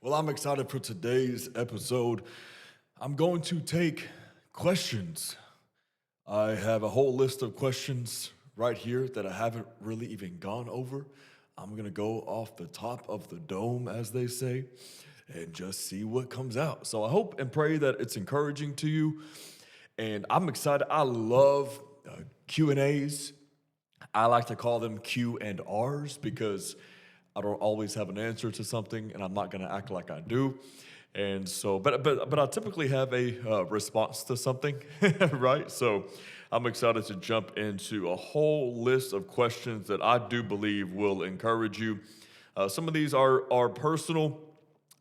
Well, I'm excited for today's episode. I'm going to take questions. I have a whole list of questions right here that I haven't really even gone over. I'm going to go off the top of the dome, as they say, and just see what comes out. So I hope and pray that it's encouraging to you. And I'm excited. I love Q&As. I like to call them Q and R's because I don't always have an answer to something, and I'm not going to act like I do. And so, but I typically have a response to something, right? So, I'm excited to jump into a whole list of questions that I do believe will encourage you. Some of these are personal,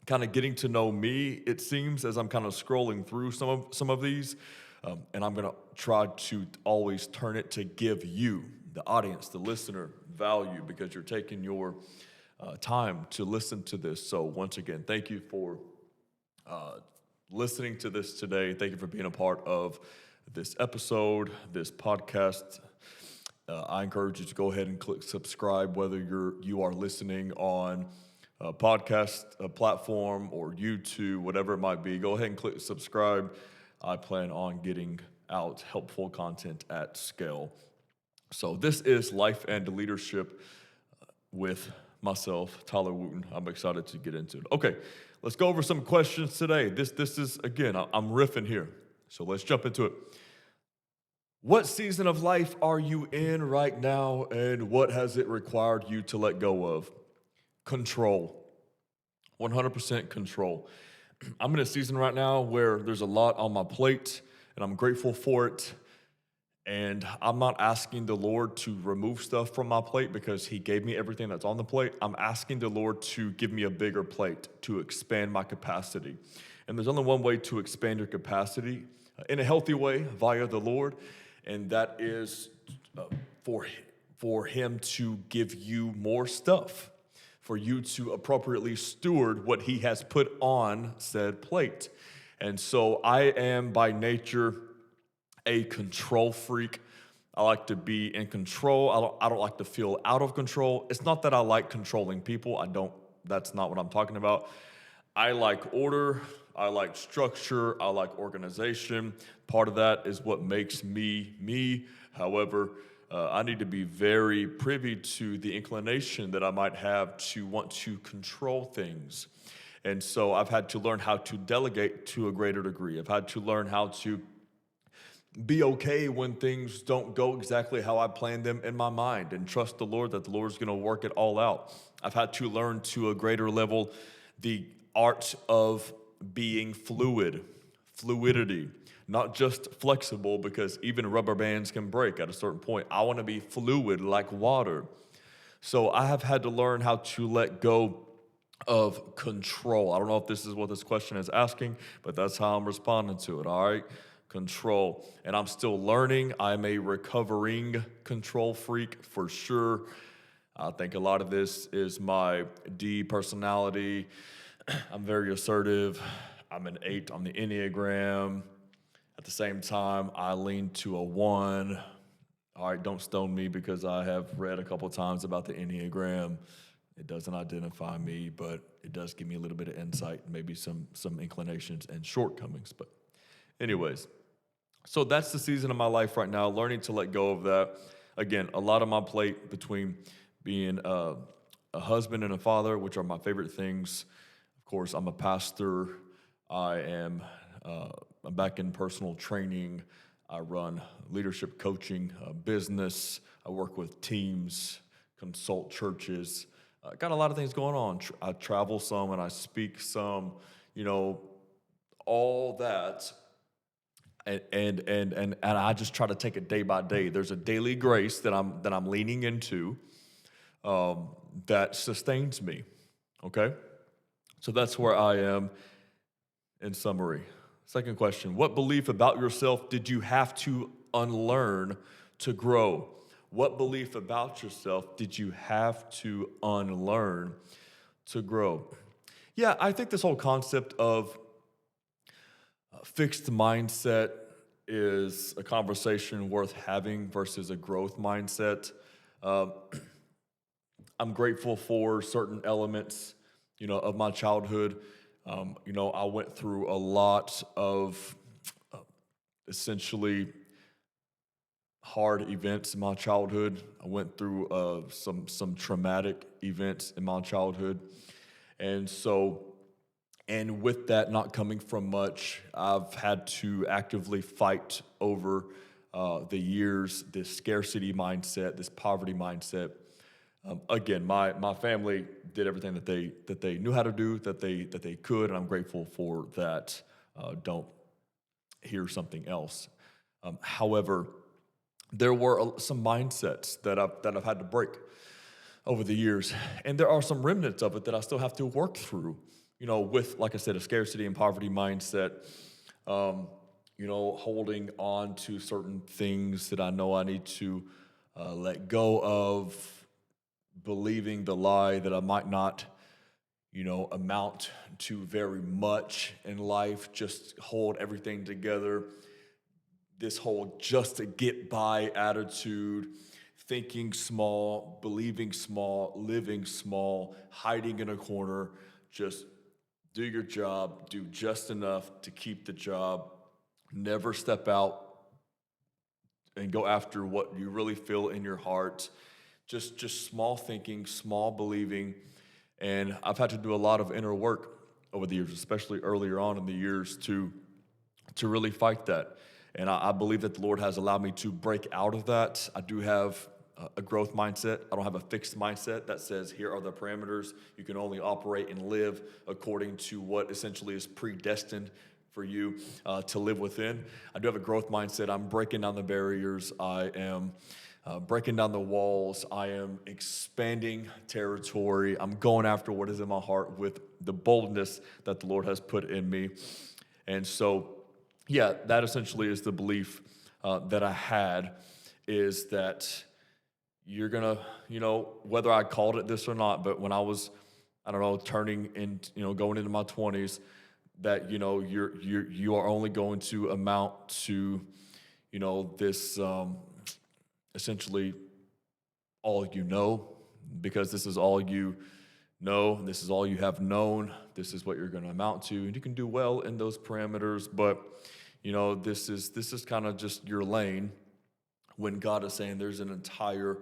kind of getting to know me. It seems as I'm kind of scrolling through some of these, and I'm gonna try to always turn it to give you, the audience, the listener, value because you're taking your time to listen to this. So once again, thank you for uh, listening to this today. Thank you for being a part of this episode, this podcast. I encourage you to go ahead and click subscribe, whether you are listening on a podcast a platform or YouTube, whatever it might be. Go ahead and click subscribe. I plan on getting out helpful content at scale. So this is Life and Leadership with myself, Tyler Wooten. I'm excited to get into it. Okay, let's go over some questions today. This is, again, I'm riffing here. So let's jump into it. What season of life are you in right now, and what has it required you to let go of? Control. 100% control. I'm in a season right now where there's a lot on my plate, and I'm grateful for it. And I'm not asking the Lord to remove stuff from my plate because He gave me everything that's on the plate. I'm asking the Lord to give me a bigger plate, to expand my capacity. And there's only one way to expand your capacity in a healthy way via the Lord, and that is uh, for, for Him to give you more stuff, for you to appropriately steward what He has put on said plate. And so I am by nature a control freak. I like to be in control. I don't like to feel out of control. It's not that I like controlling people. That's not what I'm talking about. I like order. I like structure. I like organization. Part of that is what makes me me. However, I need to be very privy to the inclination that I might have to want to control things. And so I've had to learn how to delegate to a greater degree. I've had to learn how to be okay when things don't go exactly how I planned them in my mind and trust the Lord that the Lord's going to work it all out. I've had to learn to a greater level the art of being fluidity, not just flexible because even rubber bands can break at a certain point. I want to be fluid like water. So I have had to learn how to let go of control. I don't know if this is what this question is asking, but that's how I'm responding to it, all right? Control. And I'm still learning. I'm a recovering control freak for sure. I think a lot of this is my D personality. I'm very assertive. I'm an 8 on the Enneagram. At the same time, I lean to a 1. All right, don't stone me because I have read a couple times about the Enneagram. It doesn't identify me, but it does give me a little bit of insight, maybe some inclinations and shortcomings. But anyways, so that's the season of my life right now, learning to let go of that. Again, a lot on my plate between being a husband and a father, which are my favorite things. Of course, I'm a pastor. I'm back in personal training. I run leadership coaching, business. I work with teams, consult churches. Got a lot of things going on. I travel some and I speak some, you know, all that. And I just try to take it day by day. There's a daily grace that I'm leaning into that sustains me. Okay, so that's where I am in summary. Second question: what belief about yourself did you have to unlearn to grow? What belief about yourself did you have to unlearn to grow? Yeah, I think this whole concept of fixed mindset is a conversation worth having versus a growth mindset. Uh, I'm grateful for certain elements of my childhood. I went through a lot of essentially hard events in my childhood. I went through some traumatic events in my childhood, and so and with that not coming from much, I've had to actively fight over the years this scarcity mindset, this poverty mindset. Again, my family did everything that they knew how to do, that they could, and I'm grateful for that. Don't hear something else. However, there were some mindsets that I've had to break over the years, and there are some remnants of it that I still have to work through. With, like I said, a scarcity and poverty mindset. Holding on to certain things that I know I need to let go of, believing the lie that I might not, amount to very much in life, just hold everything together. This whole just to get by attitude, thinking small, believing small, living small, hiding in a corner, just do your job, do just enough to keep the job, never step out and go after what you really feel in your heart. Just small thinking, small believing. And I've had to do a lot of inner work over the years, especially earlier on in the years, to really fight that. And I believe that the Lord has allowed me to break out of that. I do have a growth mindset. I don't have a fixed mindset that says, here are the parameters. You can only operate and live according to what essentially is predestined for you to live within. I do have a growth mindset. I'm breaking down the barriers. I am breaking down the walls. I am expanding territory. I'm going after what is in my heart with the boldness that the Lord has put in me. And so, yeah, that essentially is the belief that I had, is that you're gonna, whether I called it this or not, but when I was, I don't know, turning in, going into my 20s, that you are only going to amount to, this essentially all you know, because this is all you know, this is all you have known, this is what you're going to amount to, and you can do well in those parameters, but this is kind of just your lane, when God is saying there's an entire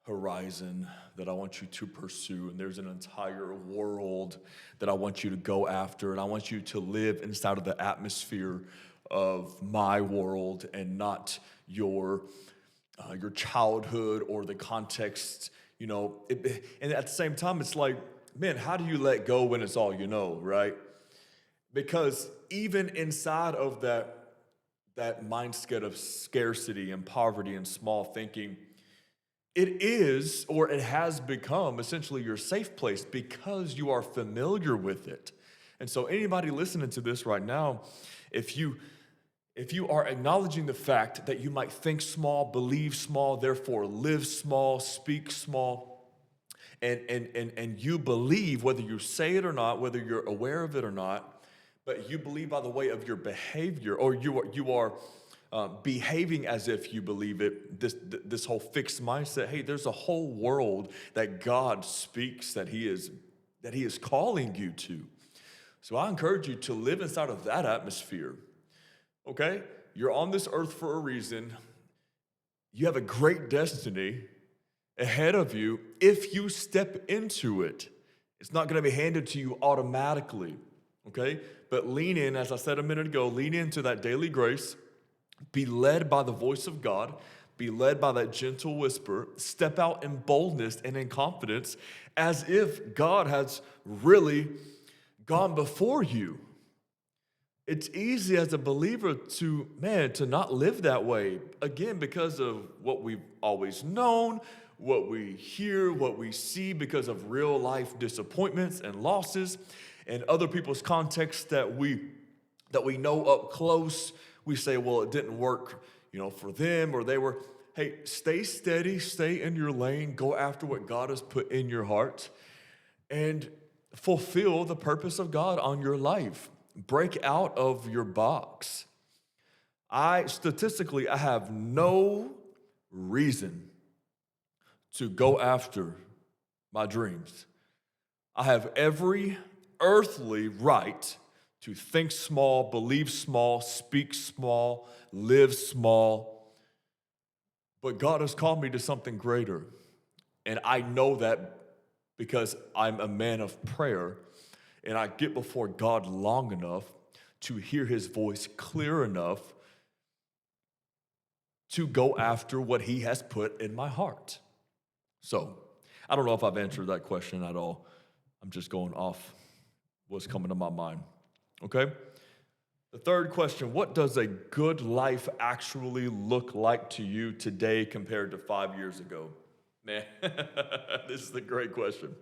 horizon that I want you to pursue, and there's an entire world that I want you to go after, and I want you to live inside of the atmosphere of my world and not your childhood or the context. And at the same time, it's like, man, how do you let go when it's all you know, right? Because even inside of that mindset of scarcity and poverty and small thinking, it is, or it has become, essentially your safe place because you are familiar with it. And so anybody listening to this right now, if you are acknowledging the fact that you might think small, believe small, therefore live small, speak small, and you believe, whether you say it or not, whether you're aware of it or not, but you believe by the way of your behavior, or you are behaving as if you believe it, this whole fixed mindset. Hey, there's a whole world that God speaks that He is calling you to. So I encourage you to live inside of that atmosphere. Okay, you're on this earth for a reason. You have a great destiny ahead of you if you step into it. It's not going to be handed to you automatically. Okay, but lean in, as I said a minute ago, lean into that daily grace. Be led by the voice of God. Be led by that gentle whisper. Step out in boldness and in confidence as if God has really gone before you. It's easy as a believer to not live that way. Again, because of what we've always known, what we hear, what we see, because of real life disappointments and losses and other people's contexts that we know up close. We say, well, it didn't work, for them, or they were. Hey, stay steady, stay in your lane, go after what God has put in your heart, and fulfill the purpose of God on your life. Break out of your box. Statistically, I have no reason to go after my dreams. I have every earthly right to think small, believe small, speak small, live small. But God has called me to something greater. And I know that because I'm a man of prayer and I get before God long enough to hear his voice clear enough to go after what he has put in my heart. So, I don't know if I've answered that question at all. I'm just going off what's coming to my mind. Okay? The third question, what does a good life actually look like to you today compared to 5 years ago? Man, this is a great question.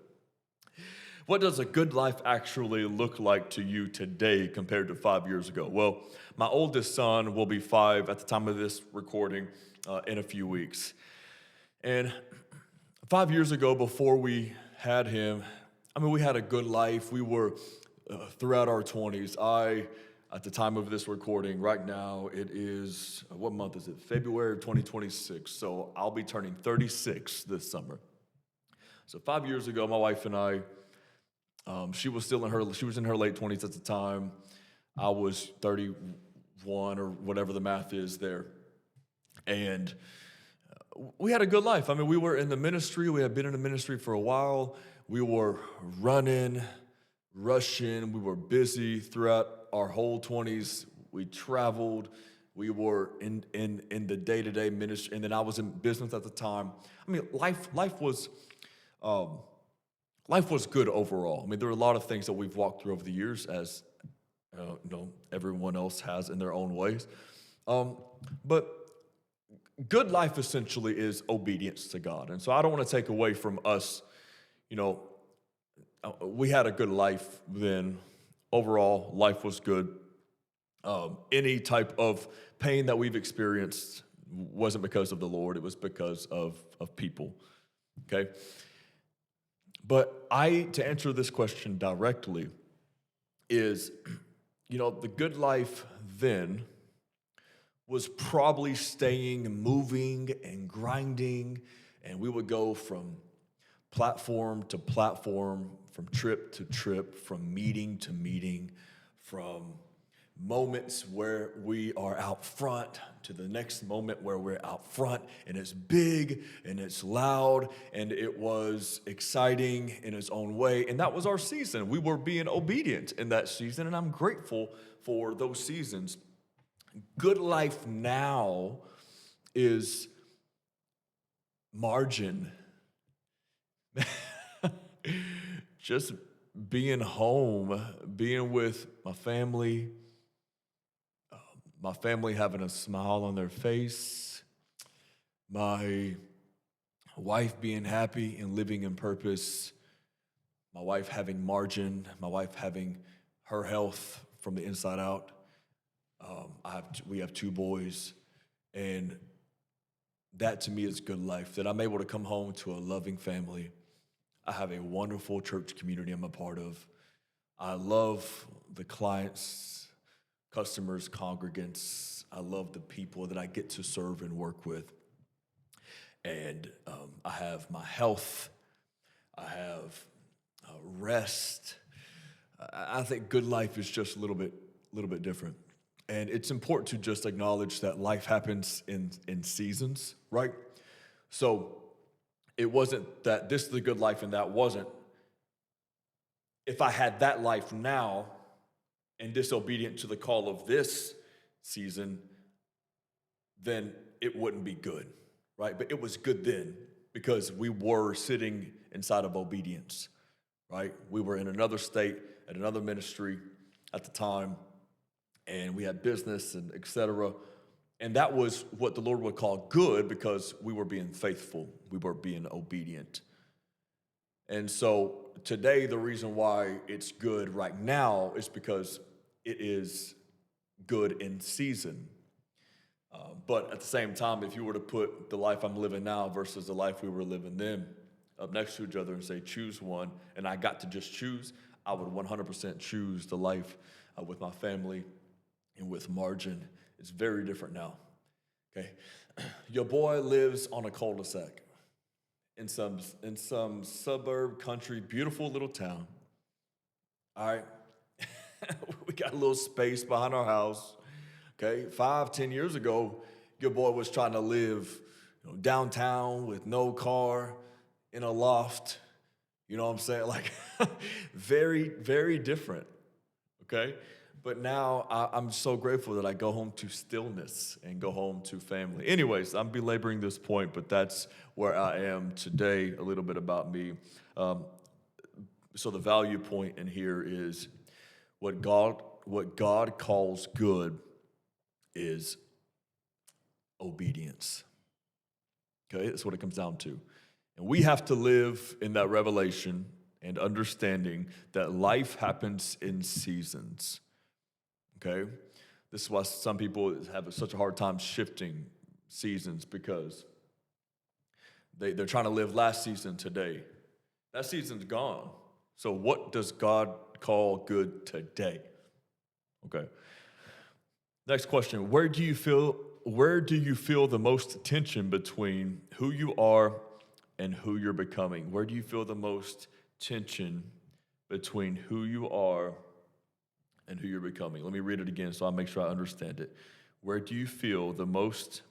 What does a good life actually look like to you today compared to 5 years ago? Well, my oldest son will be 5 at the time of this recording in a few weeks. And 5 years ago, before we had him, we had a good life. We were throughout our 20s. At the time of this recording, right now, it is, what month is it? February of 2026. So I'll be turning 36 this summer. So 5 years ago, my wife and I, she was in her late 20s at the time. I was 31 or whatever the math is there. And we had a good life. We were in the ministry. We had been in the ministry for a while. We were running, rushing. We were busy throughout our whole 20s. We traveled. We were in the day-to-day ministry. And then I was in business at the time. Life was good overall. There were a lot of things that we've walked through over the years, as everyone else has in their own ways. But good life essentially is obedience to God. And so I don't want to take away from us, we had a good life then. Overall, life was good. Any type of pain that we've experienced wasn't because of the Lord. It was because of people, okay? But to answer this question directly is, the good life then was probably staying moving and grinding, and we would go from platform to platform, from trip to trip, from meeting to meeting, from moments where we are out front to the next moment where we're out front, and it's big and it's loud and it was exciting in its own way. And that was our season. We were being obedient in that season, and I'm grateful for those seasons. Good life now is margin. Just being home, being with my family having a smile on their face, my wife being happy and living in purpose, my wife having margin, my wife having her health from the inside out. We have 2 boys, and that to me is good life, that I'm able to come home to a loving family. I have a wonderful church community I'm a part of. I love the clients, customers, congregants. I love the people that I get to serve and work with. And I have my health. I have rest. I think good life is just a little bit different. And it's important to just acknowledge that life happens in seasons, right? So it wasn't that this is the good life and that wasn't. If I had that life now and disobedient to the call of this season, then it wouldn't be good, right? But it was good then because we were sitting inside of obedience, right? We were in another state, at another ministry at the time, and we had business and et cetera. And that was what the Lord would call good because we were being faithful. We were being obedient. And so today, the reason why it's good right now is because it is good in season. But at the same time, if you were to put the life I'm living now versus the life we were living then up next to each other and say, choose one, and I got to just choose, I would 100% choose the life with my family and with margin. It's very different now, okay? Your boy lives on a cul-de-sac, in some suburb country, beautiful little town. All right, we got a little space behind our house. Okay, 5, 10 years ago, your boy was trying to live, downtown with no car, in a loft. You know what I'm saying? Like, very, very different. Okay, but now I'm so grateful that I go home to stillness and go home to family. Anyways, I'm belaboring this point, but that's where I am today. A little bit about me. Um, so the value point in here is what God calls good is obedience. Okay, that's what it comes down to. And we have to live in that revelation and understanding that life happens in seasons. Okay? This is why some people have such a hard time shifting seasons, because they're trying to live last season today. That season's gone. So what does God call good today? Okay. Next question. Where do you feel the most tension between who you are and who you're becoming? Where do you feel the most tension between who you are and who you're becoming? Let me read it again so I make sure I understand it. Where do you feel the most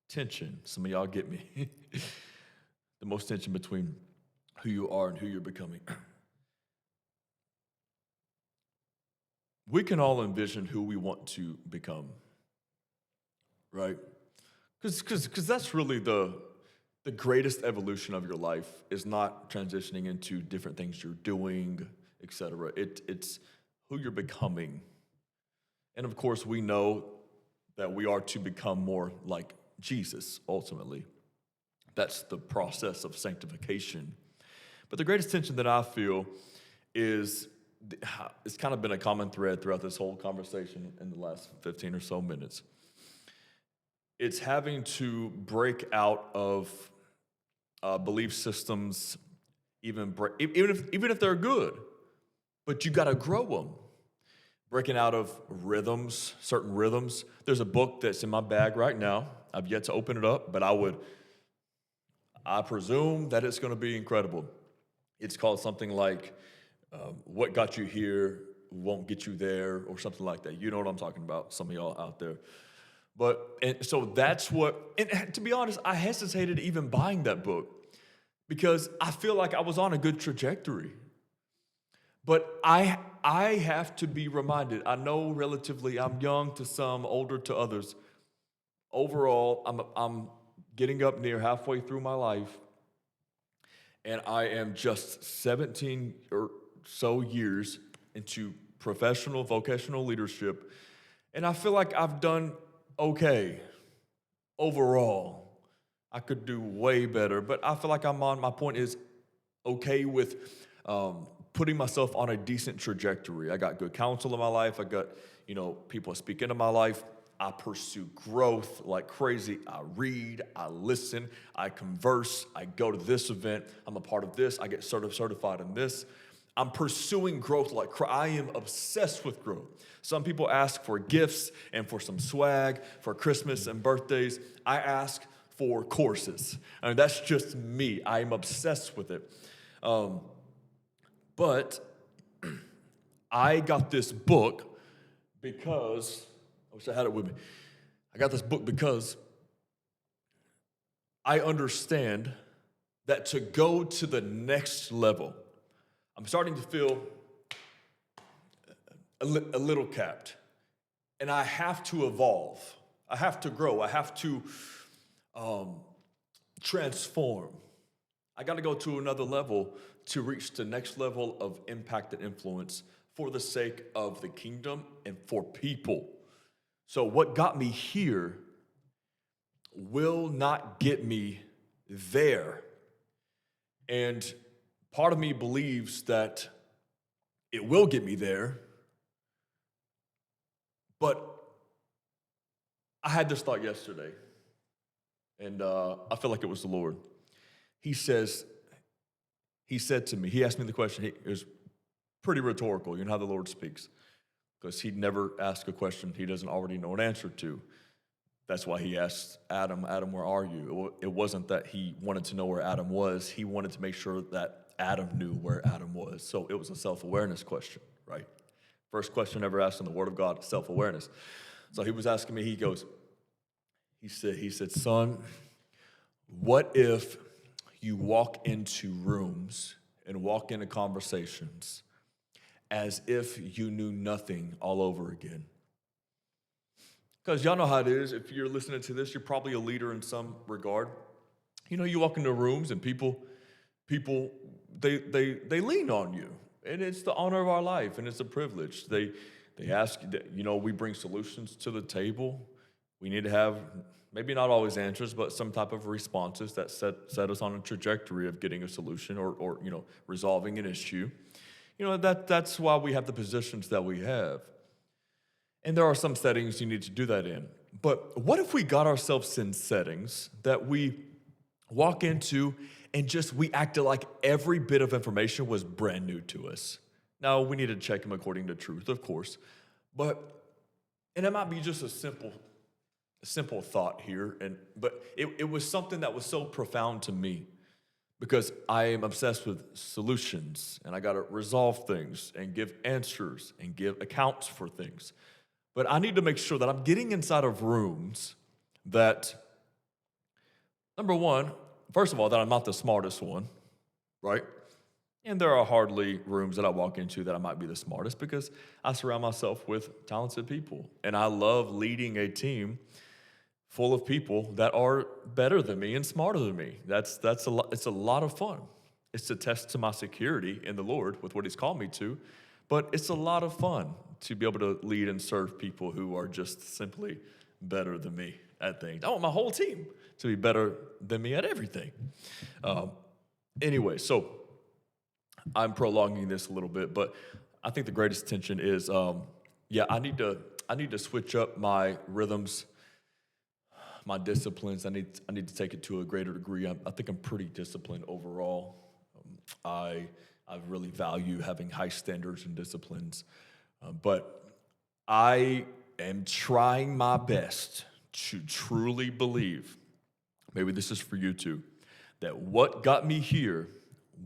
tension? Some of y'all get me. The most tension between who you are and who you're becoming. We can all envision who we want to become, right? Because that's really the greatest evolution of your life, is not transitioning into different things you're doing, etc. It's who you're becoming. And of course, we know that we are to become more like Jesus, ultimately. That's the process of sanctification. But the greatest tension that I feel is, it's kind of been a common thread throughout this whole conversation in the last 15 or so minutes. It's having to break out of belief systems, even if they're good, but you got to grow them. Breaking out of rhythms, certain rhythms. There's a book that's in my bag right now. I've yet to open it up, but I presume that it's going to be incredible. It's called something like "What Got You Here Won't Get You There," or something like that. You know what I'm talking about, some of y'all out there. And so that's what, and to be honest, I hesitated even buying that book because I feel like I was on a good trajectory. But I have to be reminded. I know relatively I'm young to some, older to others. Overall, I'm getting up near halfway through my life, and I am just 17 or so years into professional vocational leadership, and I feel like I've done okay overall. I could do way better, but I feel like my point is okay with putting myself on a decent trajectory. I got good counsel in my life. I got, people speak into my life. I pursue growth like crazy. I read, I listen, I converse, I go to this event. I'm a part of this. I get certified in this. I'm pursuing growth like crazy. I am obsessed with growth. Some people ask for gifts and for some swag for Christmas and birthdays. I ask for courses. I mean, that's just me. I am obsessed with it. But I got this book because, I wish I had it with me. I got this book because I understand that to go to the next level, I'm starting to feel a little capped. And I have to evolve. I have to grow. I have to transform. I got to go to another level to reach the next level of impact and influence for the sake of the kingdom and for people. So what got me here will not get me there. And part of me believes that it will get me there, but I had this thought yesterday, and I feel like it was the Lord. He said to me, he asked me the question, it was pretty rhetorical, you know how the Lord speaks, because he'd never ask a question he doesn't already know an answer to. That's why he asked Adam, Adam, where are you? It wasn't that he wanted to know where Adam was. He wanted to make sure that Adam knew where Adam was. So it was a self-awareness question, right? First question ever asked in the Word of God, self-awareness. So he was asking me, he said, son, what if you walk into rooms and walk into conversations as if you knew nothing all over again? Because y'all know how it is. If you're listening to this, you're probably a leader in some regard. You know, you walk into rooms and people, they lean on you, and it's the honor of our life, and it's a privilege. They ask, you know, we bring solutions to the table. We need to have maybe not always answers, but some type of responses that set us on a trajectory of getting a solution or you know, resolving an issue. You know, that's why we have the positions that we have. And there are some settings you need to do that in. But what if we got ourselves in settings that we walk into and just we acted like every bit of information was brand new to us? Now, we need to check them according to truth, of course. And it might be just a simple thought here. But it was something that was so profound to me because I am obsessed with solutions and I got to resolve things and give answers and give accounts for things. But I need to make sure that I'm getting inside of rooms that, number one, first of all, that I'm not the smartest one, right? And there are hardly rooms that I walk into that I might be the smartest because I surround myself with talented people. And I love leading a team full of people that are better than me and smarter than me. That's a lot. It's a lot of fun. It's a test to my security in the Lord with what He's called me to. But it's a lot of fun to be able to lead and serve people who are just simply better than me at things. I want my whole team to be better than me at everything. Anyway, so I'm prolonging this a little bit, but I think the greatest tension is, I need to switch up my rhythms, my disciplines. I need to take it to a greater degree. I think I'm pretty disciplined overall. I really value having high standards and disciplines, but I am trying my best to truly believe, maybe this is for you too, that what got me here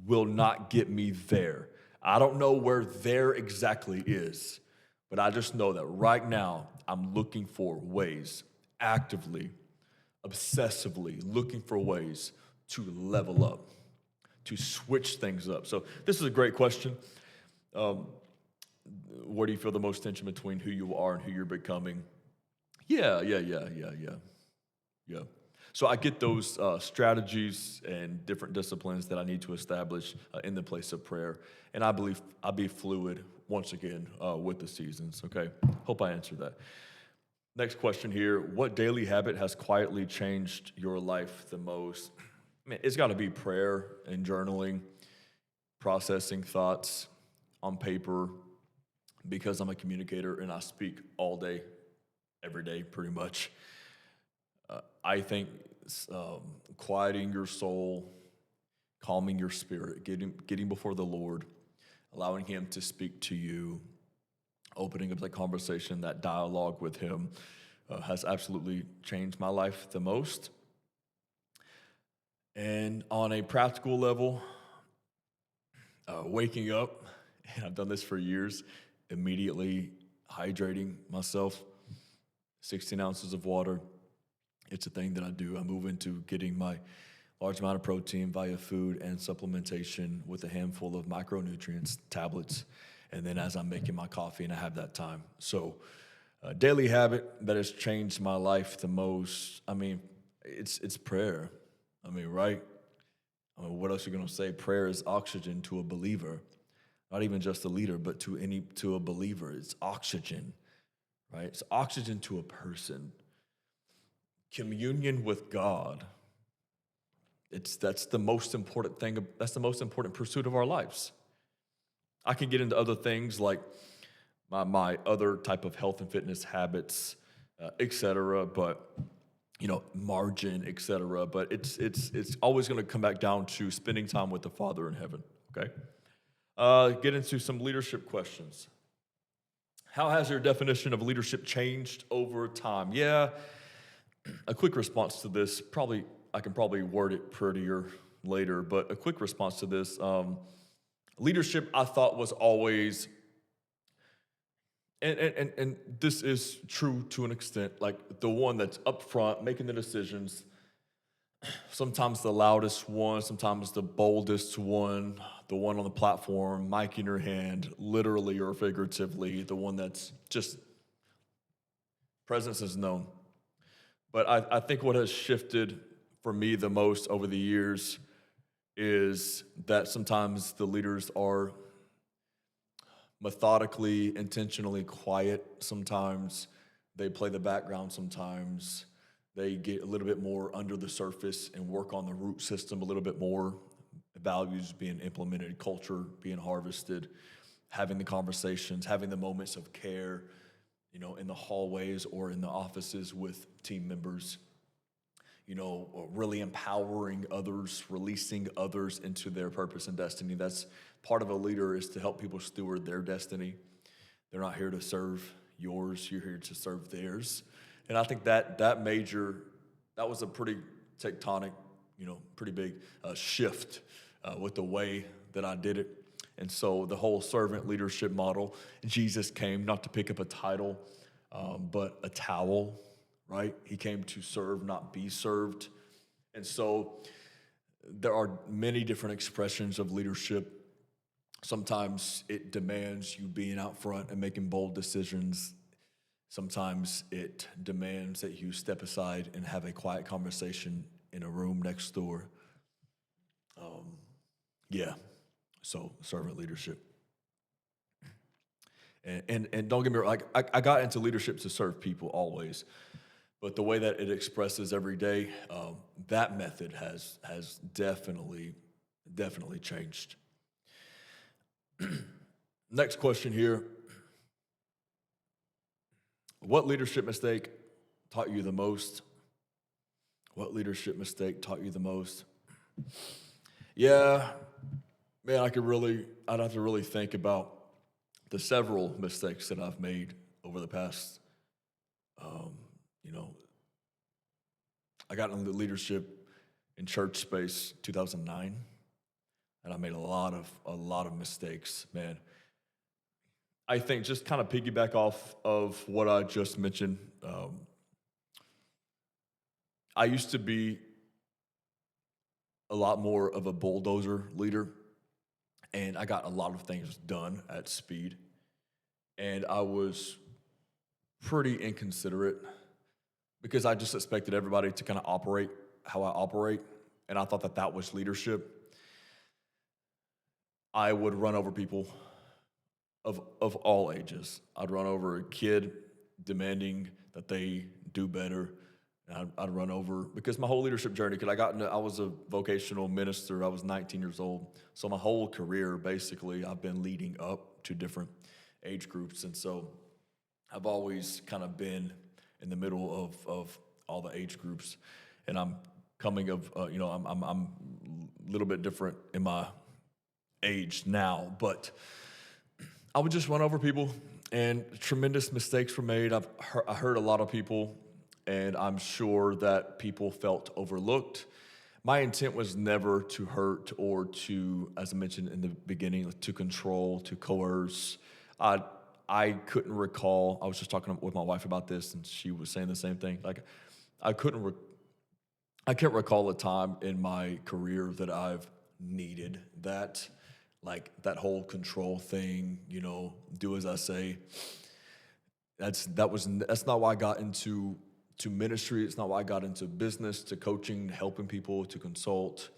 will not get me there. I don't know where there exactly is, but I just know that right now I'm looking for ways, actively, obsessively looking for ways to level up, to switch things up. So this is a great question. Where do you feel the most tension between who you are and who you're becoming? Yeah. So I get those strategies and different disciplines that I need to establish in the place of prayer. And I believe I'll be fluid once again with the seasons, okay? Hope I answered that. Next question here. What daily habit has quietly changed your life the most? I mean, it's got to be prayer and journaling, processing thoughts on paper, because I'm a communicator and I speak all day, every day, pretty much. I think quieting your soul, calming your spirit, getting before the Lord, allowing Him to speak to you, opening up that conversation, that dialogue with Him has absolutely changed my life the most. And on a practical level, waking up, and I've done this for years, immediately hydrating myself, 16 ounces of water. It's a thing that I do. I move into getting my large amount of protein via food and supplementation with a handful of micronutrients tablets. And then as I'm making my coffee and I have that time. So a daily habit that has changed my life the most, I mean, it's prayer. I mean, right? I mean, what else are you going to say? Prayer is oxygen to a believer. Not even just a leader, but to a believer. It's oxygen, right? It's oxygen to a person. Communion with God. That's the most important thing. That's the most important pursuit of our lives. I can get into other things like my other type of health and fitness habits, et cetera, but margin, et cetera. But it's always going to come back down to spending time with the Father in heaven. Okay. Get into some leadership questions. How has your definition of leadership changed over time? Yeah, A quick response to this, probably I can probably word it prettier later, but a quick response to this. Leadership, I thought, was always, and this is true to an extent, like the one that's up front, making the decisions, sometimes the loudest one, sometimes the boldest one, the one on the platform, mic in your hand, literally or figuratively, the one that's just presence is known. But I think what has shifted for me the most over the years is that sometimes the leaders are methodically, intentionally quiet. Sometimes they play the background. Sometimes they get a little bit more under the surface and work on the root system a little bit more. Values being implemented, culture being harvested, having the conversations, having the moments of care, in the hallways or in the offices with team members, really empowering others, releasing others into their purpose and destiny. That's part of a leader, is to help people steward their destiny. They're not here to serve yours, you're here to serve theirs. And I think that was a pretty tectonic, pretty big shift with the way that I did it. And so the whole servant leadership model, Jesus came not to pick up a title, but a towel, right? He came to serve, not be served. And so there are many different expressions of leadership. Sometimes it demands you being out front and making bold decisions. Sometimes it demands that you step aside and have a quiet conversation in a room next door. Yeah, so servant leadership. And don't get me wrong, like I got into leadership to serve people always, but the way that it expresses every day, that method has definitely changed. Next question here: what leadership mistake taught you the most? What leadership mistake taught you the most? Yeah, man, I'd have to really think about the several mistakes that I've made over the past, um, you know, I got into leadership in church space 2009, and I made a lot of mistakes, man. I think just kind of piggyback off of what I just mentioned. I used to be a lot more of a bulldozer leader, and I got a lot of things done at speed. And I was pretty inconsiderate because I just expected everybody to kind of operate how I operate, and I thought that that was leadership. I would run over people of all ages. I'd run over a kid demanding that they do better. And I'd run over because my whole leadership journey, because I was a vocational minister. I was 19 years old. So my whole career, basically, I've been leading up to different age groups. And so I've always kind of been in the middle of all the age groups. And I'm coming of, I'm a little bit different in my age now, but I would just run over people, and tremendous mistakes were made. I heard a lot of people, and I'm sure that people felt overlooked. My intent was never to hurt or to, as I mentioned in the beginning, to control, to coerce. I couldn't recall. I was just talking with my wife about this, and she was saying the same thing. Like, I couldn't. I can't recall a time in my career that I've needed that, like that whole control thing. Do as I say. That's not why I got into ministry. It's not why I got into business, to coaching, helping people, to consult.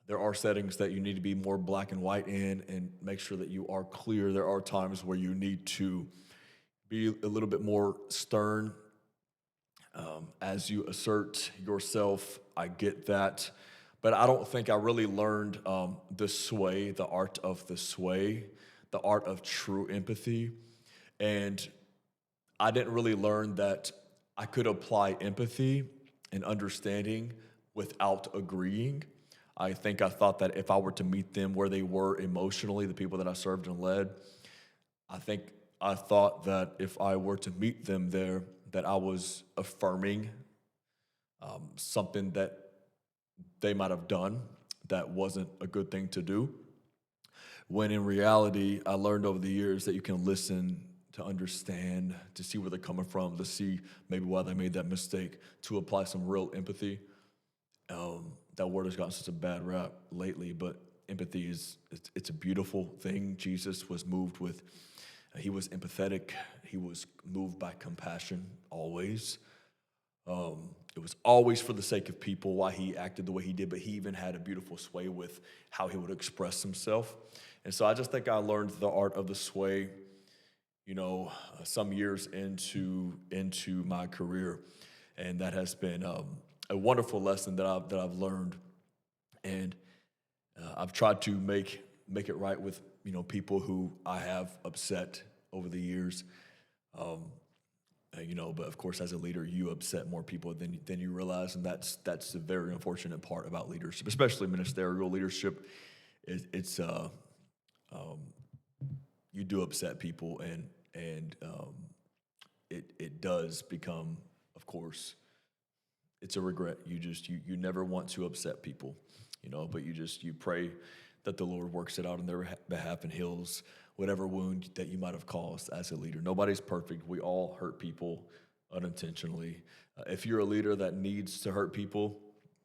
There are settings that you need to be more black and white in and make sure that you are clear. There are times where you need to be a little bit more stern as you assert yourself. I get that. But I don't think I really learned the art of the sway, the art of true empathy. And I didn't really learn that I could apply empathy and understanding without agreeing. I think I thought that if I were to meet them where they were emotionally, the people that I served and led, I thought that if I were to meet them there, that I was affirming something that they might have done that wasn't a good thing to do. When in reality, I learned over the years that you can listen to understand, to see where they're coming from, to see maybe why they made that mistake, to apply some real empathy. That word has gotten such a bad rap lately, but empathy it's a beautiful thing. Jesus was moved with, he was empathetic. He was moved by compassion always. It was always for the sake of people why he acted the way he did, but he even had a beautiful sway with how he would express himself. And so I just think I learned the art of the sway, some years into my career, and that has been a wonderful lesson that I've learned, and I've tried to make it right with people who I have upset over the years. But of course, as a leader, you upset more people than you realize, and that's the very unfortunate part about leadership, especially ministerial leadership. It's you do upset people, and it does become, of course, it's a regret. You never want to upset people, but you pray that the Lord works it out on their behalf and heals whatever wound that you might have caused as a leader. Nobody's perfect. We all hurt people unintentionally. If you're a leader that needs to hurt people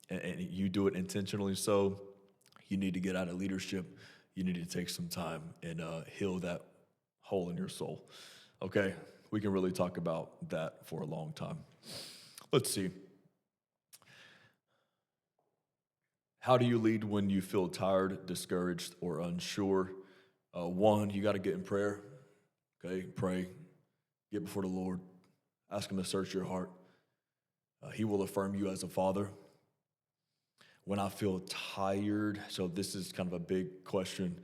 and you do it intentionally, so you need to get out of leadership. You need to take some time and heal that hole in your soul. Okay, we can really talk about that for a long time. Let's see. How do you lead when you feel tired, discouraged, or unsure? One, you got to get in prayer. Okay, pray. Get before the Lord. Ask him to search your heart. He will affirm you as a father. When I feel tired, so this is kind of a big question.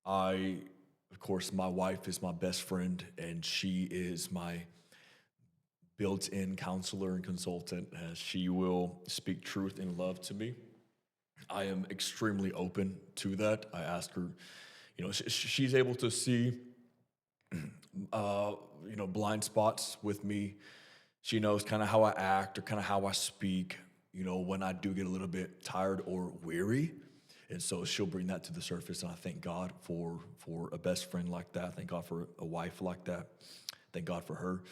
Of course, my wife is my best friend, and she is my built-in counselor and consultant. She will speak truth in love to me. I am extremely open to that. I ask her, she's able to see, blind spots with me. She knows kind of how I act or kind of how I speak, when I do get a little bit tired or weary. And so she'll bring that to the surface. And I thank God for a best friend like that. Thank God for a wife like that. Thank God for her.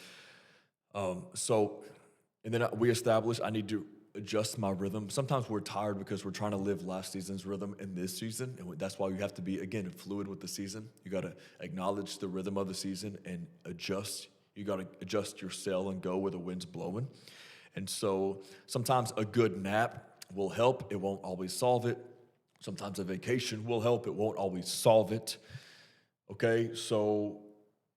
And then we established I need to adjust my rhythm. Sometimes we're tired because we're trying to live last season's rhythm in this season. And that's why you have to be, again, fluid with the season. You got to acknowledge the rhythm of the season and adjust. You got to adjust your sail and go where the wind's blowing. And so sometimes a good nap will help. It won't always solve it. Sometimes a vacation will help. It won't always solve it. Okay, so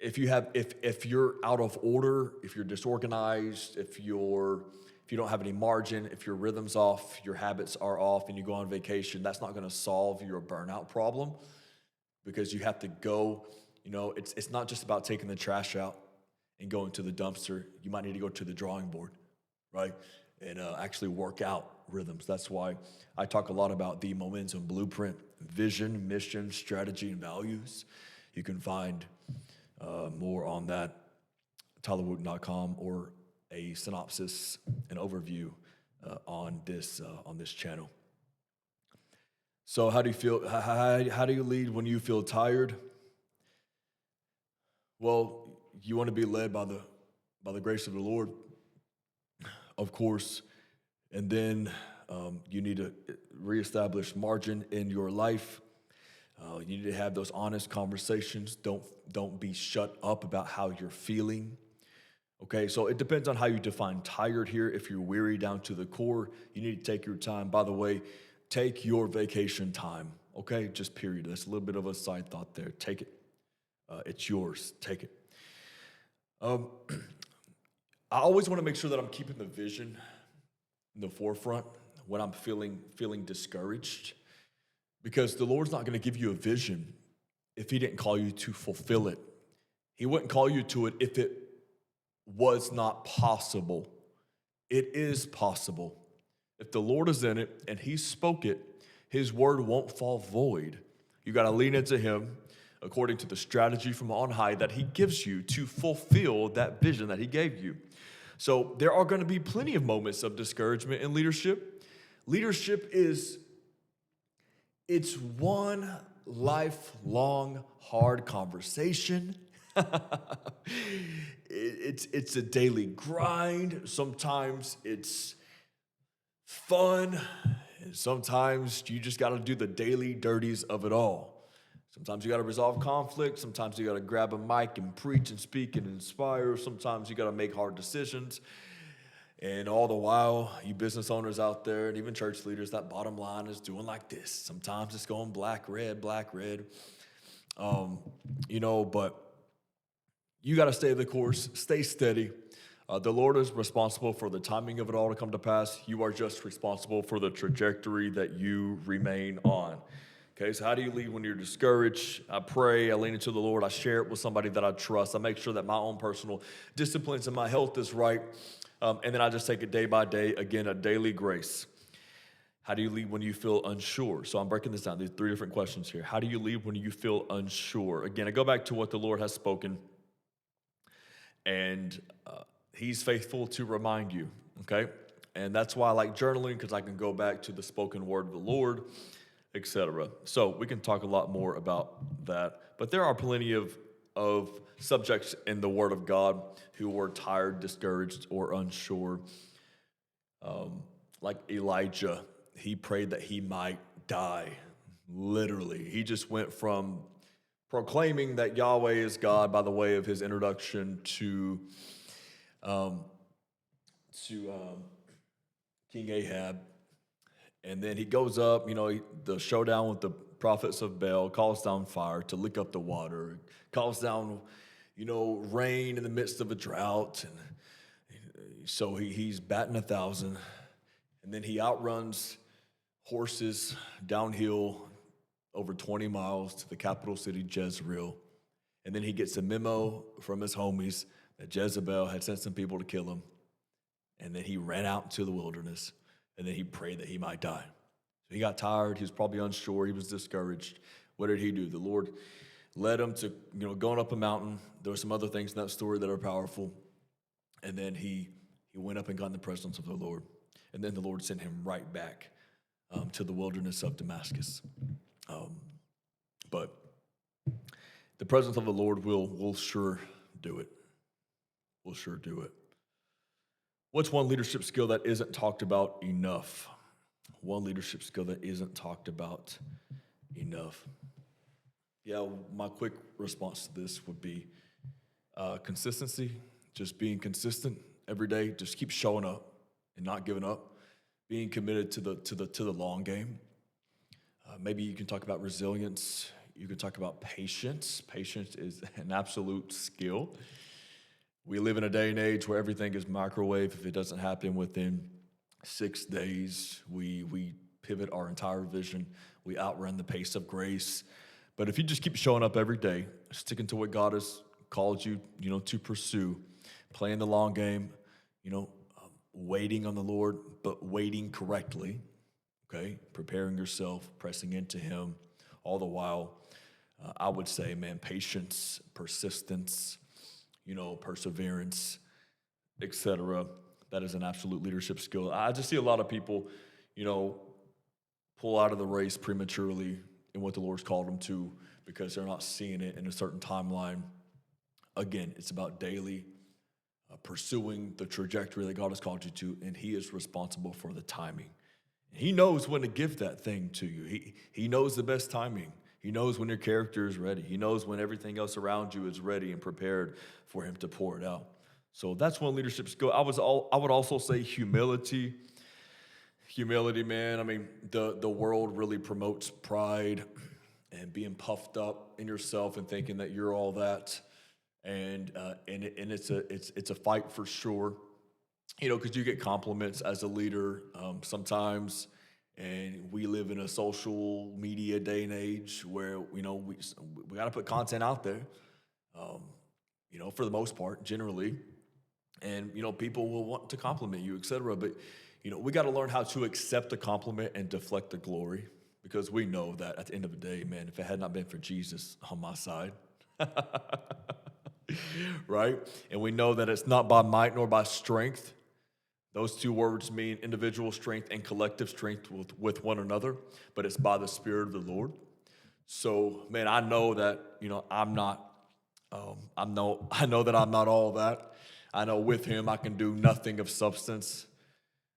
if you're out of order, if you're disorganized, if you don't have any margin, if your rhythm's off, your habits are off, and you go on vacation, that's not going to solve your burnout problem, because you have to go. It's not just about taking the trash out and going to the dumpster. You might need to go to the drawing board, right? And actually work out rhythms. That's why I talk a lot about the momentum blueprint, vision, mission, strategy, and values. You can find more on that, tylerwooten.com, or a synopsis, an overview on this channel. So how do you feel? How do you lead when you feel tired? Well, you want to be led by the grace of the Lord, of course, and then you need to reestablish margin in your life. You need to have those honest conversations. Don't be shut up about how you're feeling. Okay, so it depends on how you define tired here. If you're weary down to the core, you need to take your time. By the way, take your vacation time. Okay, just period. That's a little bit of a side thought there. Take it. It's yours. Take it. I always want to make sure that I'm keeping the vision in the forefront when I'm feeling discouraged, because the Lord's not going to give you a vision if he didn't call you to fulfill it. He wouldn't call you to it if it was not possible. It is possible. If the Lord is in it and he spoke it, his word won't fall void. You got to lean into him according to the strategy from on high that he gives you to fulfill that vision that he gave you. So there are going to be plenty of moments of discouragement in leadership. Leadership it's one lifelong hard conversation. It's a daily grind. Sometimes it's fun, and sometimes you just got to do the daily dirties of it all. Sometimes you got to resolve conflict. Sometimes you got to grab a mic and preach and speak and inspire. Sometimes you got to make hard decisions. And all the while, you business owners out there and even church leaders, that bottom line is doing like this. Sometimes it's going black, red, black, red. But you got to stay the course, stay steady. The Lord is responsible for the timing of it all to come to pass. You are just responsible for the trajectory that you remain on. Okay, so how do you lead when you're discouraged? I pray, I lean into the Lord, I share it with somebody that I trust. I make sure that my own personal disciplines and my health is right. And then I just take it day by day, again, a daily grace. How do you lead when you feel unsure? So I'm breaking this down. There's 3 different questions here. How do you lead when you feel unsure? Again, I go back to what the Lord has spoken. And He's faithful to remind you, okay? And that's why I like journaling, because I can go back to the spoken word of the Lord, etc. So we can talk a lot more about that. But there are plenty of subjects in the Word of God who were tired, discouraged, or unsure. Like Elijah, he prayed that he might die. Literally, he just went from proclaiming that Yahweh is God by the way of his introduction to King Ahab. And then he goes up, the showdown with the prophets of Baal, calls down fire to lick up the water, calls down, rain in the midst of a drought. And so he's batting 1,000. And then he outruns horses downhill over 20 miles to the capital city, Jezreel. And then he gets a memo from his homies that Jezebel had sent some people to kill him. And then he ran out into the wilderness. And then he prayed that he might die. So he got tired. He was probably unsure. He was discouraged. What did he do? The Lord led him to, going up a mountain. There were some other things in that story that are powerful. And then he went up and got in the presence of the Lord. And then the Lord sent him right back to the wilderness of Damascus. But the presence of the Lord will sure do it. Will sure do it. What's one leadership skill that isn't talked about enough? One leadership skill that isn't talked about enough. Yeah, my quick response to this would be consistency. Just being consistent every day. Just keep showing up and not giving up. Being committed to the long game. Maybe you can talk about resilience. You can talk about patience. Patience is an absolute skill. We live in a day and age where everything is microwave. If it doesn't happen within 6 days, we pivot our entire vision. We outrun the pace of grace. But if you just keep showing up every day, sticking to what God has called you, to pursue, playing the long game, waiting on the Lord, but waiting correctly, okay? Preparing yourself, pressing into Him, all the while, I would say, patience, persistence, perseverance, etc. That is an absolute leadership skill. I just see a lot of people, pull out of the race prematurely in what the Lord's called them to because they're not seeing it in a certain timeline. Again, it's about daily pursuing the trajectory that God has called you to, and He is responsible for the timing. He knows when to give that thing to you. He knows the best timing. He knows when your character is ready. He knows when everything else around you is ready and prepared for Him to pour it out. So that's one leadership skill. I would also say humility. Humility, man. The world really promotes pride and being puffed up in yourself and thinking that you're all that. And it's a fight for sure. Because you get compliments as a leader sometimes. And we live in a social media day and age where, we got to put content out there, for the most part, generally. And, people will want to compliment you, et cetera. But, we got to learn how to accept the compliment and deflect the glory, because we know that at the end of the day, man, if it had not been for Jesus on my side, right? And we know that it's not by might nor by strength. Those two words mean individual strength and collective strength with one another, but it's by the Spirit of the Lord. So, man, I know that, I'm not, I know that I'm not all that. I know with him I can do nothing of substance,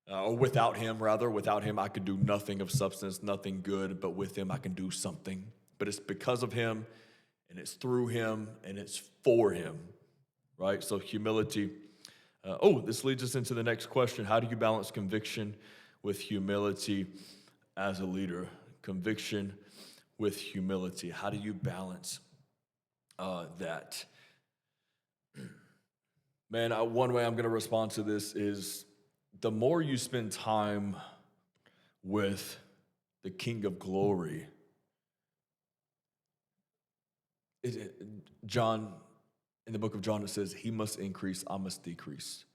or without him, rather. Without him I could do nothing of substance, nothing good, but with him I can do something. But it's because of him, and it's through him, and it's for him, right? So humility. This leads us into the next question. How do you balance conviction with humility as a leader? Conviction with humility. How do you balance that? Man, one way I'm going to respond to this is the more you spend time with the King of Glory, John, in the book of John, it says, he must increase, I must decrease.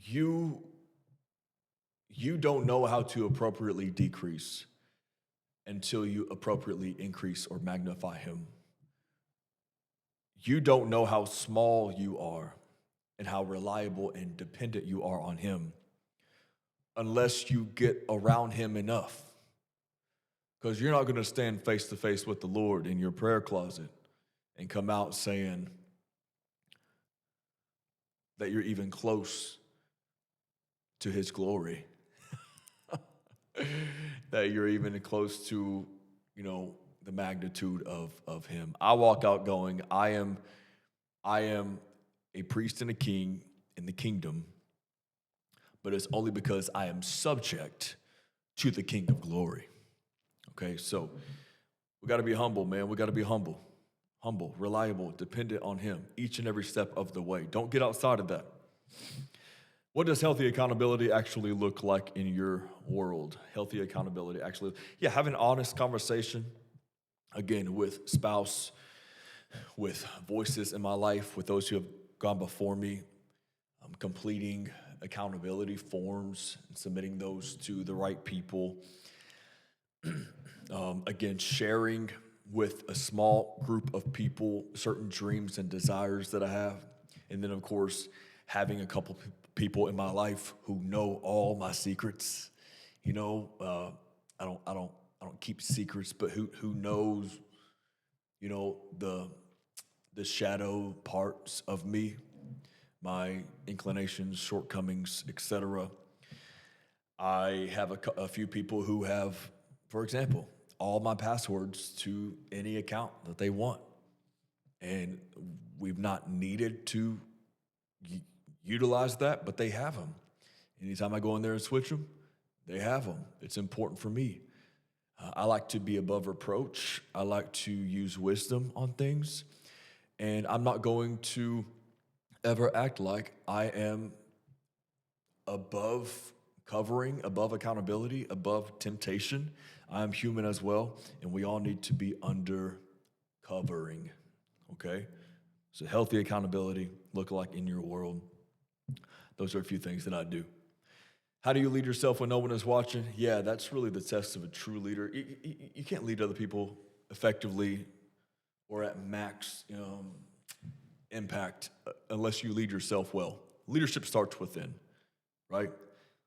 You don't know how to appropriately decrease until you appropriately increase or magnify him. You don't know how small you are and how reliable and dependent you are on him unless you get around him enough. Because you're not going to stand face to face with the Lord in your prayer closet and come out saying that you're even close to his glory, that you're even close to, the magnitude of him. I walk out going, I am a priest and a king in the kingdom, but it's only because I am subject to the King of Glory. Okay, so we got to be humble, man. We got to be humble, reliable, dependent on him each and every step of the way. Don't get outside of that. What does healthy accountability actually look like in your world? Healthy accountability actually, have an honest conversation, again, with spouse, with voices in my life, with those who have gone before me, completing accountability forms and submitting those to the right people. Again, sharing with a small group of people certain dreams and desires that I have. And then, of course, having a couple people in my life who know all my secrets. I don't keep secrets, but who knows, the shadow parts of me, my inclinations, shortcomings, etc. I have a few people who have, for example, all my passwords to any account that they want. And we've not needed to utilize that, but they have them. Anytime I go in there and switch them, they have them. It's important for me. I like to be above reproach. I like to use wisdom on things. And I'm not going to ever act like I am above covering, above accountability, above temptation. I am human as well, and we all need to be under covering, okay? So healthy accountability look like in your world. Those are a few things that I do. How do you lead yourself when no one is watching? Yeah, that's really the test of a true leader. You can't lead other people effectively or at max impact unless you lead yourself well. Leadership starts within, right?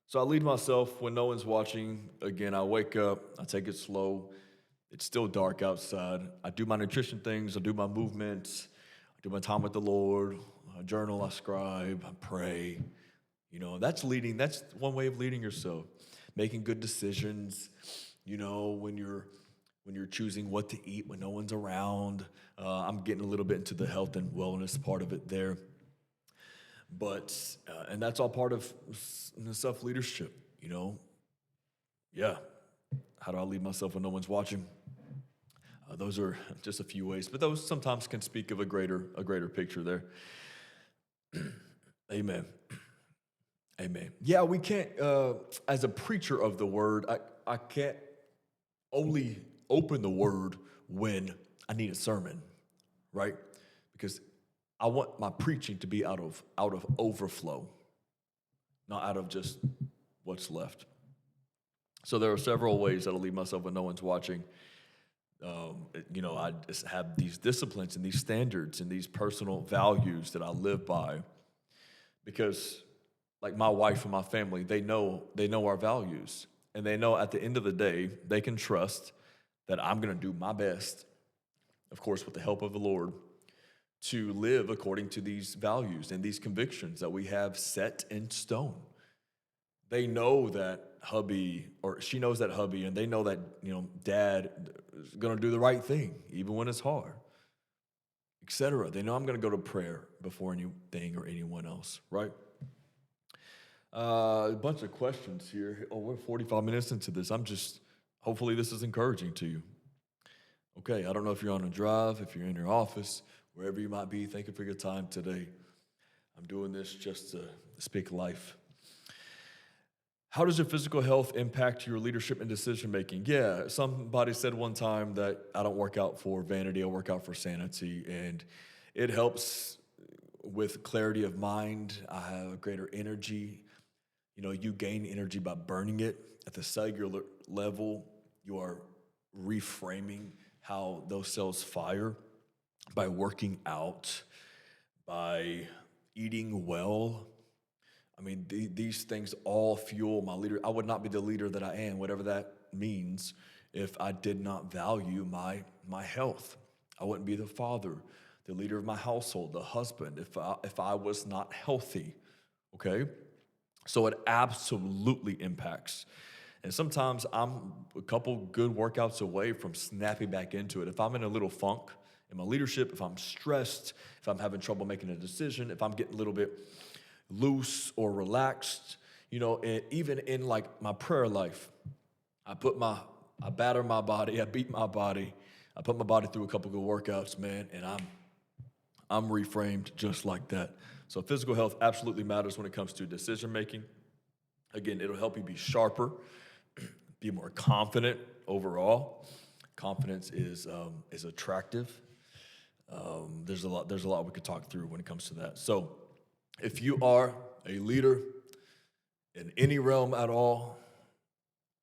So I lead myself when no one's watching. Again, I wake up, I take it slow. It's still dark outside. I do my nutrition things, I do my movements, I do my time with the Lord, I journal, I scribe, I pray. That's leading. That's one way of leading yourself. Making good decisions, when you're choosing what to eat when no one's around. I'm getting a little bit into the health and wellness part of it there. But, and that's all part of self-leadership, Yeah. How do I lead myself when no one's watching? Those are just a few ways, but those sometimes can speak of a greater picture there. Amen. Amen. Yeah, we can't, as a preacher of the word, I can't only open the word when I need a sermon, right? Because I want my preaching to be out of overflow, not out of just what's left. So there are several ways that I'll lead myself when no one's watching. I just have these disciplines and these standards and these personal values that I live by because, like my wife and my family, they know our values, and they know at the end of the day they can trust that I'm going to do my best, of course, with the help of the Lord, to live according to these values and these convictions that we have set in stone. They know that hubby, or she knows that hubby, and they know that, dad is going to do the right thing, even when it's hard, etc. They know I'm going to go to prayer before anything or anyone else, right? A bunch of questions here. Oh, we're 45 minutes into this. Hopefully, this is encouraging to you. Okay, I don't know if you're on a drive, if you're in your office, wherever you might be. Thank you for your time today. I'm doing this just to speak life. How does your physical health impact your leadership and decision making? Yeah, somebody said one time that I don't work out for vanity, I work out for sanity. And it helps with clarity of mind. I have greater energy. You gain energy by burning it at the cellular level. You are reframing how those cells fire by working out, by eating well. I mean, these things all fuel my leader. I would not be the leader that I am, whatever that means, if I did not value my health. I wouldn't be the father, the leader of my household, the husband, if I was not healthy. Okay, so it absolutely impacts. And sometimes I'm a couple good workouts away from snapping back into it. If I'm in a little funk in my leadership, if I'm stressed, if I'm having trouble making a decision, if I'm getting a little bit loose or relaxed, and even in like my prayer life, I batter my body, I beat my body, I put my body through a couple good workouts, man, and I'm reframed just like that. So physical health absolutely matters when it comes to decision making. Again, it'll help you be sharper, be more confident overall. Confidence is attractive. There's a lot we could talk through when it comes to that. So if you are a leader in any realm at all,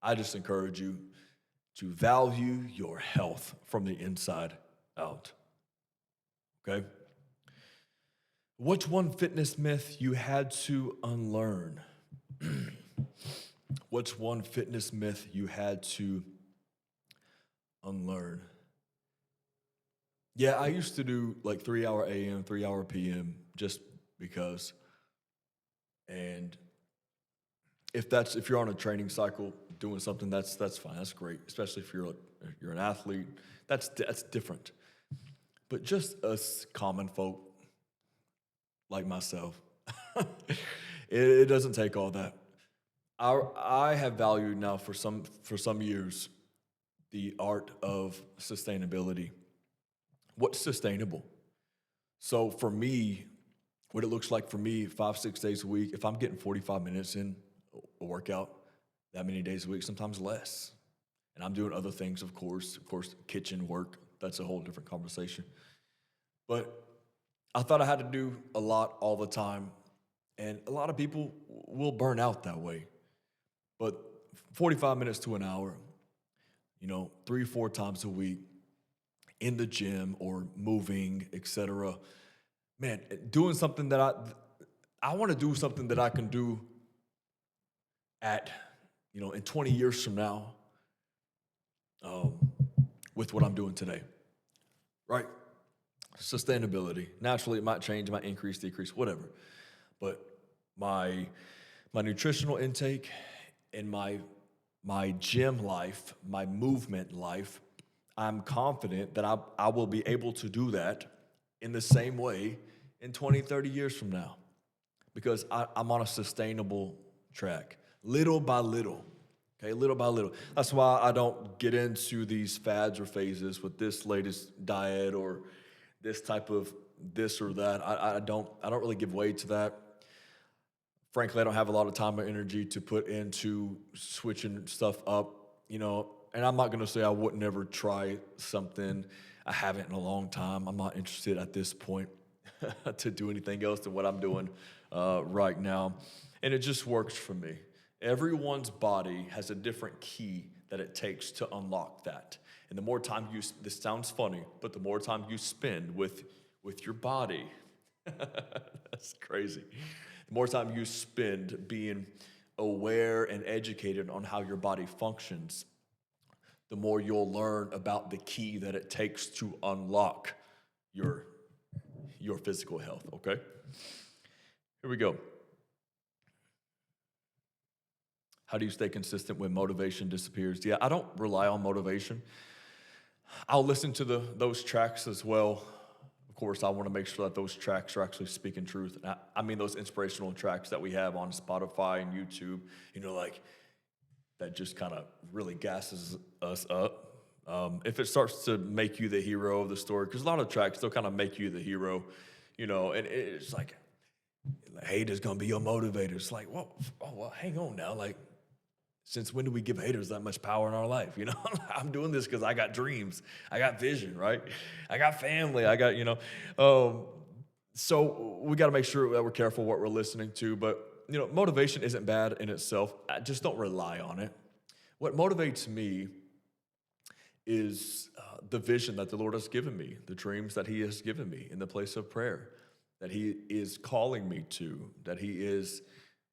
I just encourage you to value your health from the inside out. Okay? What's one fitness myth you had to unlearn? What's one fitness myth you had to unlearn? Yeah, I used to do like 3-hour AM, 3-hour PM just because. And if you're on a training cycle doing something, that's fine. That's great, especially if you're an athlete. That's different. But just us common folk like myself, it doesn't take all that. I have valued now for some years the art of sustainability. What's sustainable? So for me, what it looks like for me, 5-6 days a week, if I'm getting 45 minutes in a workout, that many days a week, sometimes less. And I'm doing other things, of course, kitchen work, that's a whole different conversation. But I thought I had to do a lot all the time. And a lot of people will burn out that way. But 45 minutes to an hour, 3-4 times a week in the gym or moving, etc. Man, doing something that I want to do something that I can do at, in 20 years from now, with what I'm doing today, right? Sustainability. Naturally, it might change, it might increase, decrease, whatever. But my nutritional intake and my gym life, my movement life, I'm confident that I will be able to do that in the same way in 20, 30 years from now, because I'm on a sustainable track, little by little, okay, little by little. That's why I don't get into these fads or phases with this latest diet or this type of this or that. I don't really give way to that. Frankly, I don't have a lot of time or energy to put into switching stuff up, and I'm not going to say I would never try something. I haven't in a long time. I'm not interested at this point to do anything else than what I'm doing right now. And it just works for me. Everyone's body has a different key that it takes to unlock that. And the more time this sounds funny, but the more time you spend with your body, that's crazy. The more time you spend being aware and educated on how your body functions, the more you'll learn about the key that it takes to unlock your physical health, okay? Here we go. How do you stay consistent when motivation disappears? Yeah, I don't rely on motivation. I'll listen to those tracks as well. Of course, I want to make sure that those tracks are actually speaking truth. And I mean those inspirational tracks that we have on Spotify and YouTube, like that just kind of really gasses us up. If it starts to make you the hero of the story, because a lot of tracks, they'll kind of make you the hero, and it's like, haters gonna be your motivator. It's like, well, hang on now. Like, since when do we give haters that much power in our life? I'm doing this because I got dreams. I got vision, right? I got family. I got, so we got to make sure that we're careful what we're listening to. But, motivation isn't bad in itself. I just don't rely on it. What motivates me is the vision that the Lord has given me, the dreams that he has given me in the place of prayer, that he is calling me to, that he is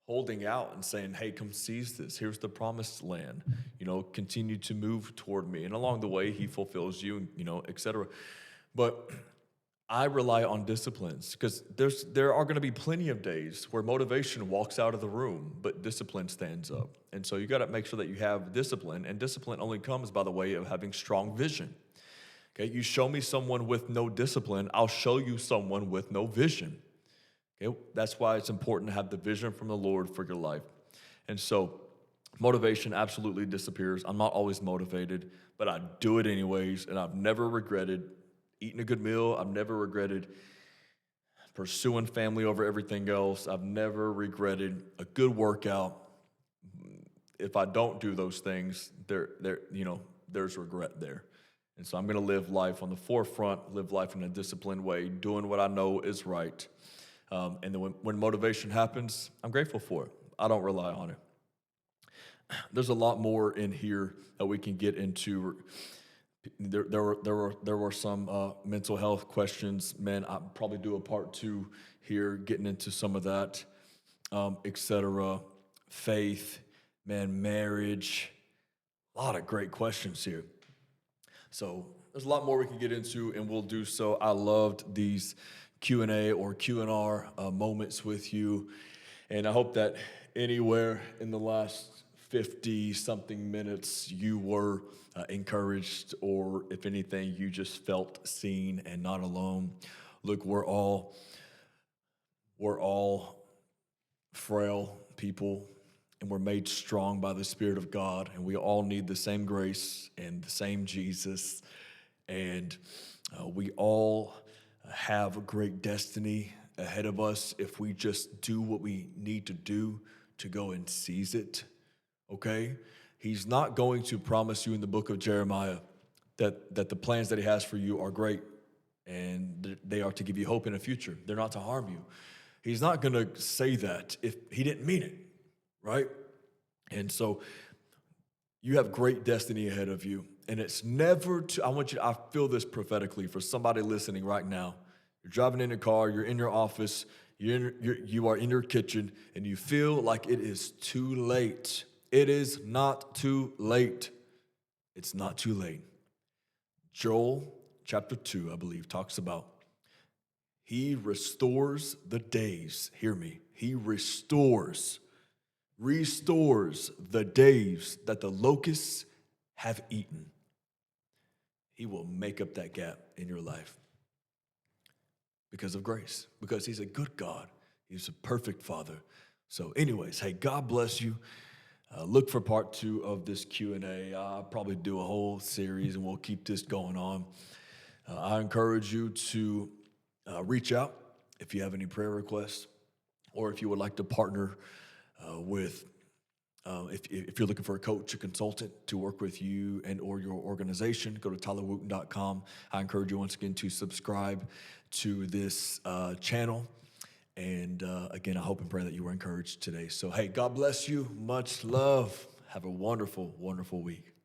holding out and saying, hey, come seize this. Here's the promised land. Continue to move toward me. And along the way, he fulfills you, et cetera. But I rely on disciplines because there are going to be plenty of days where motivation walks out of the room, but discipline stands up. And so you got to make sure that you have discipline. And discipline only comes by the way of having strong vision. Okay, you show me someone with no discipline, I'll show you someone with no vision. Okay, that's why it's important to have the vision from the Lord for your life. And so motivation absolutely disappears. I'm not always motivated, but I do it anyways, and I've never regretted eating a good meal. I've never regretted pursuing family over everything else. I've never regretted a good workout. If I don't do those things, there's regret there. And so I'm going to live life on the forefront, live life in a disciplined way, doing what I know is right. And then when motivation happens, I'm grateful for it. I don't rely on it. There's a lot more in here that we can get into. There were some mental health questions. Man, I'll probably do a part 2 here, getting into some of that, etc. Faith, man, marriage. A lot of great questions here. So there's a lot more we can get into, and we'll do so. I loved these Q&A or Q&R moments with you. And I hope that anywhere in the last 50-something minutes you were encouraged, or if anything, you just felt seen and not alone. Look, we're all frail people, and we're made strong by the Spirit of God, and we all need the same grace and the same Jesus, and we all have a great destiny ahead of us if we just do what we need to do to go and seize it, okay? He's not going to promise you in the book of Jeremiah that the plans that he has for you are great and they are to give you hope in the future. They're not to harm you. He's not going to say that if he didn't mean it, right? And so you have great destiny ahead of you. And it's never I feel this prophetically for somebody listening right now. You're driving in your car, you're in your office, you are in your kitchen, and you feel like it is too late. It is not too late. It's not too late. Joel chapter 2, I believe, talks about he restores the days. Hear me. He restores the days that the locusts have eaten. He will make up that gap in your life because of grace, because he's a good God. He's a perfect Father. So anyways, hey, God bless you. Look for part 2 of this Q&A. I'll probably do a whole series, and we'll keep this going on. I encourage you to reach out if you have any prayer requests, or if you would like to partner with if you're looking for a coach, a consultant to work with you and or your organization, go to tylerwooten.com. I encourage you once again to subscribe to this channel. And again, I hope and pray that you were encouraged today. So, hey, God bless you. Much love. Have a wonderful, wonderful week.